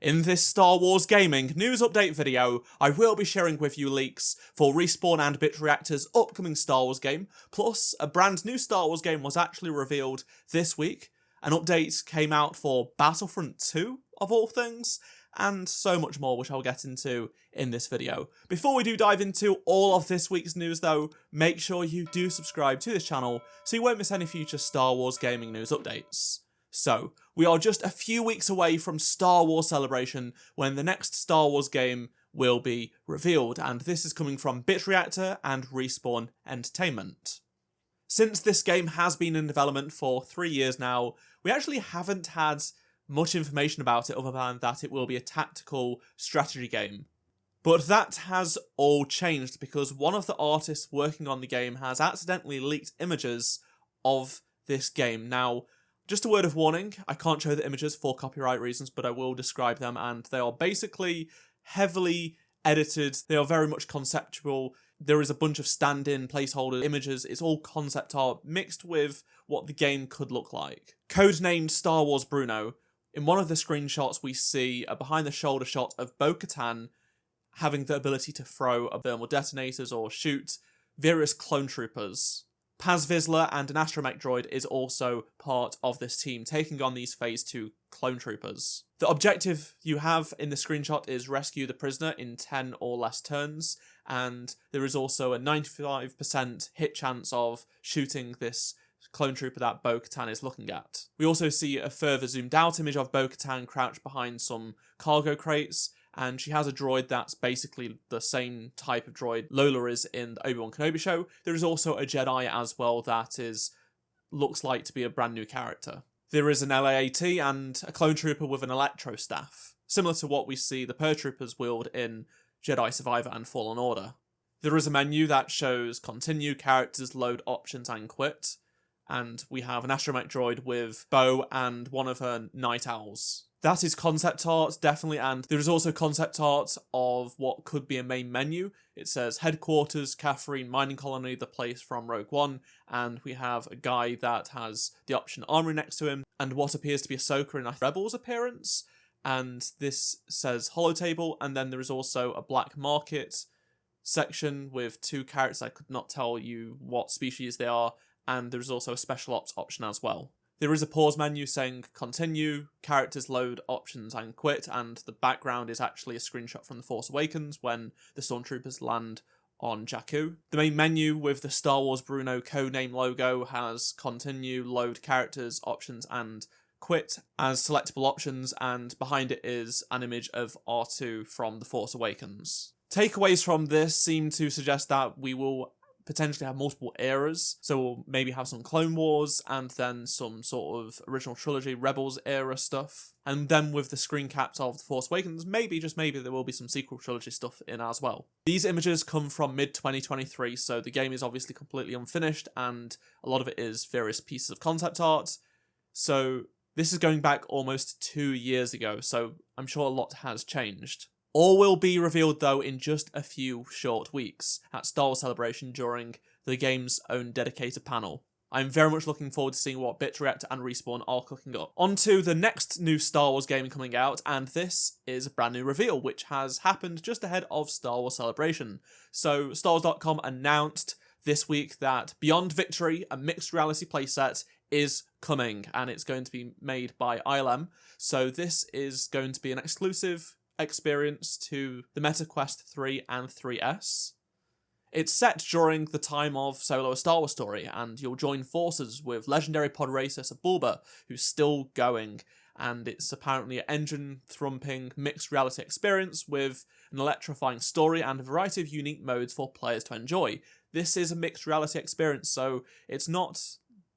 In this Star Wars gaming news update video, I will be sharing with you leaks for Respawn and Bit Reactor's upcoming Star Wars game, plus a brand new Star Wars game was actually revealed this week, an update came out for Battlefront 2, of all things, and so much more which I'll get into in this video. Before we do dive into all of this week's news though, make sure you do subscribe to this channel so you won't miss any future Star Wars gaming news updates. So, we are just a few weeks away from Star Wars Celebration when the next Star Wars game will be revealed, and this is coming from Bit Reactor and Respawn Entertainment. Since this game has been in development for 3 years now, we actually haven't had much information about it other than that it will be a tactical strategy game. But that has all changed because one of the artists working on the game has accidentally leaked images of this game. Now, just a word of warning, I can't show the images for copyright reasons, but I will describe them, and they are basically heavily edited. They are very much conceptual. There is a bunch of stand-in placeholder images. It's all concept art mixed with what the game could look like. Codenamed Star Wars Bruno, in one of the screenshots we see a behind-the-shoulder shot of Bo-Katan having the ability to throw thermal detonators or shoot various clone troopers. Paz Vizsla and an astromech droid is also part of this team, taking on these Phase 2 clone troopers. The objective you have in the screenshot is rescue the prisoner in 10 or less turns, and there is also a 95% hit chance of shooting this clone trooper that Bo-Katan is looking at. We also see a further zoomed out image of Bo-Katan crouched behind some cargo crates, and she has a droid that's basically the same type of droid Lola is in the Obi-Wan Kenobi show. There is also a Jedi as well that looks like to be a brand new character. There is an LAAT and a clone trooper with an electro staff, similar to what we see the paratroopers wield in Jedi Survivor and Fallen Order. There is a menu that shows continue, characters, load, options, and quit, and we have an astromech droid with Bo and one of her night owls. That is concept art, definitely, and there is also concept art of what could be a main menu. It says Headquarters, Catherine, Mining Colony, the place from Rogue One, and we have a guy that has the option Armory next to him, and what appears to be Ahsoka in a Rebels appearance, and this says Holotable, and then there is also a black market section with two characters. I could not tell you what species they are, and there is also a special ops option as well. There is a pause menu saying continue, characters, load, options, and quit, and the background is actually a screenshot from The Force Awakens when the Stormtroopers land on Jakku. The main menu with the Star Wars Bruno codename logo has continue, load, characters, options, and quit as selectable options, and behind it is an image of R2 from The Force Awakens. Takeaways from this seem to suggest that we will potentially have multiple eras, so we'll maybe have some Clone Wars and then some sort of original trilogy Rebels era stuff, and then with the screen caps of The Force Awakens, maybe, just maybe, there will be some sequel trilogy stuff in as well. These images come from mid-2023, so the game is obviously completely unfinished and a lot of it is various pieces of concept art, so this is going back almost 2 years ago, so I'm sure a lot has changed. All will be revealed though in just a few short weeks at Star Wars Celebration during the game's own dedicated panel. I'm very much looking forward to seeing what Bit Reactor and Respawn are cooking up. On to the next new Star Wars game coming out, and this is a brand new reveal which has happened just ahead of Star Wars Celebration. So StarWars.com announced this week that Beyond Victory, a mixed reality playset, is coming, and it's going to be made by ILM. So this is going to be an exclusive experience to the Meta Quest 3 and 3S. It's set during the time of Solo A Star Wars Story, and you'll join forces with legendary pod racer Sebulba, who's still going, and it's apparently an engine-thrumping mixed reality experience with an electrifying story and a variety of unique modes for players to enjoy. This is a mixed reality experience, so it's not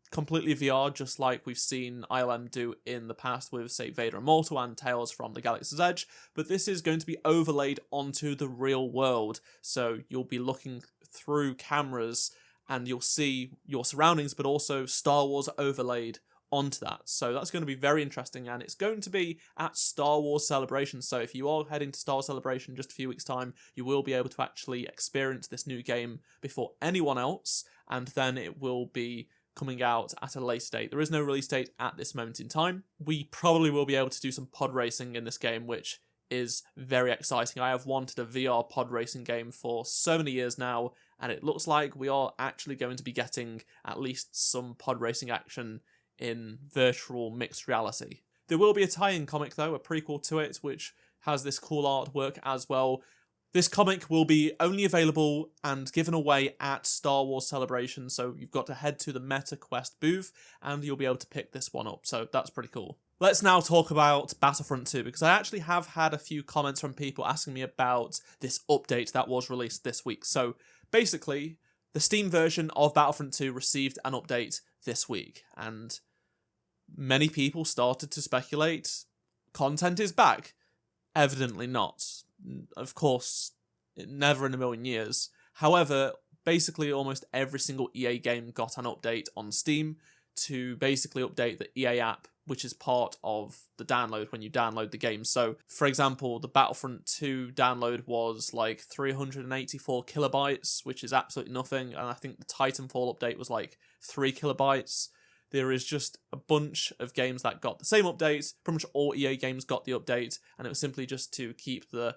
completely VR, just like we've seen ILM do in the past with, say, Vader Immortal and Tales from the Galaxy's Edge, but this is going to be overlaid onto the real world, so you'll be looking through cameras and you'll see your surroundings, but also Star Wars overlaid onto that. So that's going to be very interesting, and it's going to be at Star Wars Celebration, so if you are heading to Star Wars Celebration just a few weeks' time, you will be able to actually experience this new game before anyone else, and then it will be coming out at a later date. There is no release date at this moment in time. We probably will be able to do some pod racing in this game, which is very exciting. I have wanted a VR pod racing game for so many years now, and it looks like we are actually going to be getting at least some pod racing action in virtual mixed reality. There will be a tie-in comic though, a prequel to it, which has this cool artwork as well. This comic will be only available and given away at Star Wars Celebration, so you've got to head to the MetaQuest booth and you'll be able to pick this one up, so that's pretty cool. Let's now talk about Battlefront 2, because I actually have had a few comments from people asking me about this update that was released this week. So basically, the Steam version of Battlefront 2 received an update this week, and many people started to speculate content is back. Evidently not. Of course, never in a million years. However, basically almost every single EA game got an update on Steam to basically update the EA app, which is part of the download when you download the game. So, for example, the Battlefront 2 download was like 384 kilobytes, which is absolutely nothing, and I think the Titanfall update was like 3 kilobytes. There is just a bunch of games that got the same update. Pretty much all EA games got the update, and it was simply just to keep the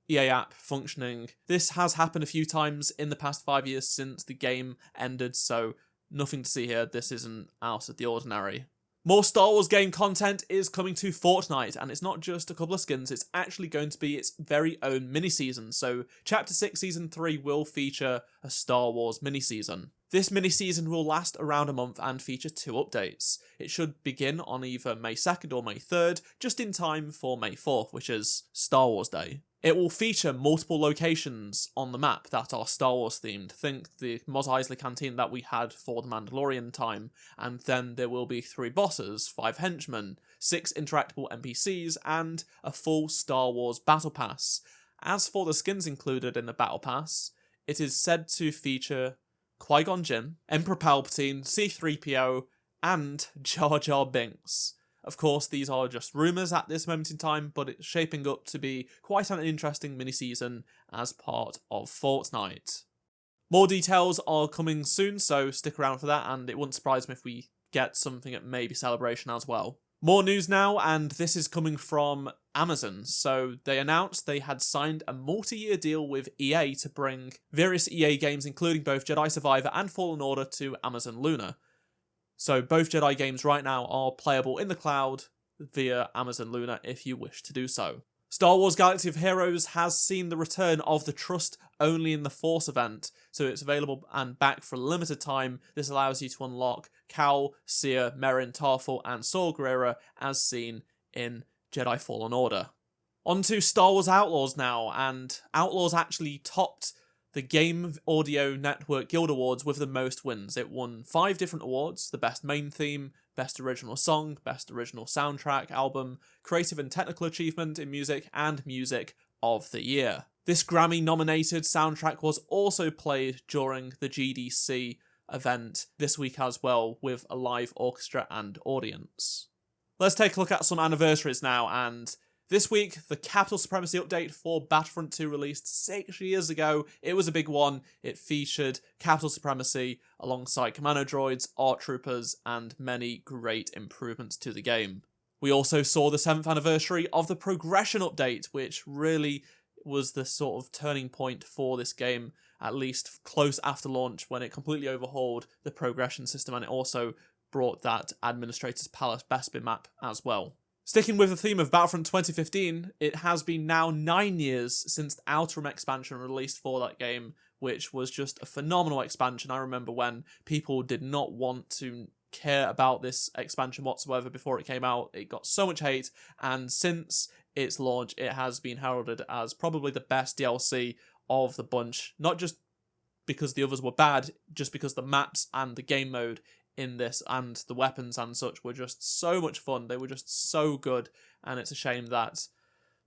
EA app functioning. This has happened a few times in the past 5 years since the game ended, so nothing to see here. This isn't out of the ordinary. More Star Wars game content is coming to Fortnite, and it's not just a couple of skins, it's actually going to be its very own mini-season. So Chapter 6 Season 3 will feature a Star Wars mini-season. This mini-season will last around a month and feature 2 updates. It should begin on either May 2nd or May 3rd, just in time for May 4th, which is Star Wars Day. It will feature multiple locations on the map that are Star Wars themed. Think the Mos Eisley canteen that we had for the Mandalorian time, and then there will be 3 bosses, 5 henchmen, 6 interactable NPCs, and a full Star Wars Battle Pass. As for the skins included in the Battle Pass, it is said to feature Qui-Gon Jinn, Emperor Palpatine, C-3PO, and Jar Jar Binks. Of course, these are just rumours at this moment in time, but it's shaping up to be quite an interesting mini-season as part of Fortnite. More details are coming soon, so stick around for that, and it wouldn't surprise me if we get something at maybe Celebration as well. More news now, and this is coming from Amazon. So they announced they had signed a multi-year deal with EA to bring various EA games, including both Jedi Survivor and Fallen Order, to Amazon Luna. So both Jedi games right now are playable in the cloud via Amazon Luna if you wish to do so. Star Wars Galaxy of Heroes has seen the return of the Trust Only in the Force event, so it's available and back for a limited time. This allows you to unlock Cal, Seer, Merrin, Tarful, and Saw Gerrera as seen in Jedi Fallen Order. On to Star Wars Outlaws now, and Outlaws actually topped the Game Audio Network Guild Awards with the most wins. It won 5 different awards: the Best Main Theme, Best Original Song, Best Original Soundtrack Album, Creative and Technical Achievement in Music, and Music of the Year. This Grammy-nominated soundtrack was also played during the GDC event this week as well, with a live orchestra and audience. Let's take a look at some anniversaries now, and this week, the Capital Supremacy update for Battlefront 2 released 6 years ago. It was a big one. It featured Capital Supremacy alongside Commando Droids, ARC Troopers, and many great improvements to the game. We also saw the 7th anniversary of the Progression update, which really was the sort of turning point for this game, at least close after launch, when it completely overhauled the progression system, and it also brought that Administrator's Palace Bespin map as well. Sticking with the theme of Battlefront 2015, it has been now 9 years since the Outer Rim expansion released for that game, which was just a phenomenal expansion. I remember when people did not want to care about this expansion whatsoever before it came out. It got so much hate, and since its launch, it has been heralded as probably the best DLC of the bunch, not just because the others were bad, just because the maps and the game mode in this and the weapons and such were just so much fun. They were just so good, and it's a shame that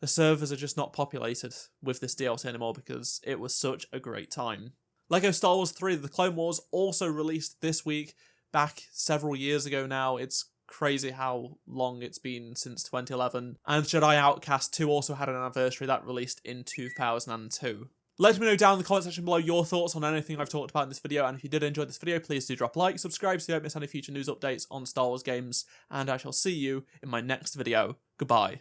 the servers are just not populated with this DLC anymore because it was such a great time. LEGO Star Wars 3 The Clone Wars also released this week, back several years ago now. It's crazy how long it's been since 2011. And Jedi Outcast 2 also had an anniversary that released in 2002. Let me know down in the comment section below your thoughts on anything I've talked about in this video, and if you did enjoy this video, please do drop a like, subscribe so you don't miss any future news updates on Star Wars games, and I shall see you in my next video. Goodbye.